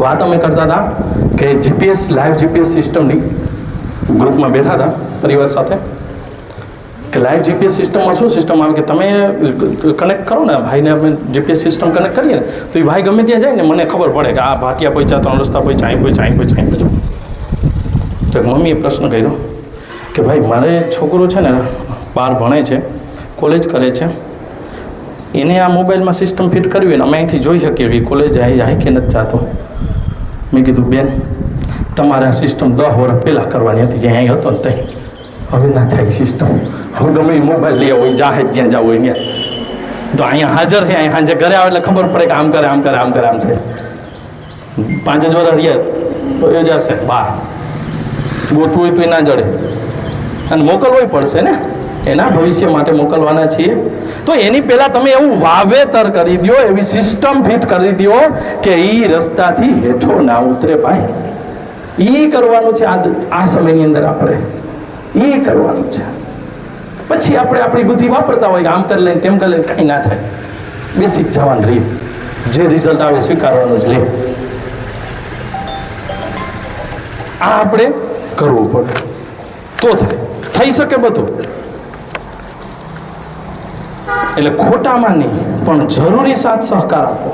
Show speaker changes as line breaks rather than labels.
વાત અમે કરતા હતા કે જીપીએસ લાઈવ જીપીએસ સિસ્ટમની ગ્રુપમાં બેઠા હતા પરિવાર સાથે કે લાઈવ જીપીએસ સિસ્ટમમાં શું સિસ્ટમ આવે કે તમે કનેક્ટ કરો ને ભાઈને અમે જીપીએસ સિસ્ટમ કનેક્ટ કરીએ ને તો એ ભાઈ ગમે ત્યાં જાય ને મને ખબર પડે કે આ ભાટિયા પહોંચ્યા 3 રસ્તા પહોંચ્યા અહીં પહોંચ્યા તો મમ્મીએ પ્રશ્ન કર્યો કે ભાઈ મારે છોકરો છે ને બહાર ભણે છે કોલેજ કરે છે એને આ મોબાઈલમાં સિસ્ટમ ફિટ કરવી હોય ને અમે અહીંથી જોઈ શકીએ કે કોલેજ જાય કે નથી જતો. મેં કીધું બેન તમારે આ સિસ્ટમ 10 વર્ષ પહેલાં કરવાની હતી જ્યાં અહીં હતો ને ત્યાં હવે ના થાય સિસ્ટમ. હવે ગમે એ મોબાઈલ લઈ આવો જાહે જ્યાં જવું હોય ત્યાં તો અહીંયા હાજર છે અહીંયા સાંજે ઘરે આવે એટલે ખબર પડે કે આમ કરે આમ કરે આમ કરે આમ થાય. 5 જ વર્ષ રહ્યા તો એ જશે બહાર ગોતવું હોય તો એ ના જડે અને મોકલવું પડશે ને એના ભવિષ્ય માટે મોકલવાના છીએ તો એની પહેલાં તમે એવું વાવેતર કરી દો એવી સિસ્ટમ ફિટ કરી દો કે એ રસ્તાથી હેઠો ના ઉતરે ભાઈ. એ કરવાનું છે આ સમયની અંદર આપણે એ કરવાનું છે. પછી આપણે આપણી બુદ્ધિ વાપરતા હોય કે આમ કરી લઈને તેમ કરી લઈને કાંઈ ના થાય. બેસિક જવાનું રહી જે રિઝલ્ટ આવે સ્વીકારવાનું જ લે. આ આપણે કરવું પડે તો થાય થઈ શકે બધું. એટલે ખોટામાં નહીં પણ જરૂરી સાથ સહકાર આપો.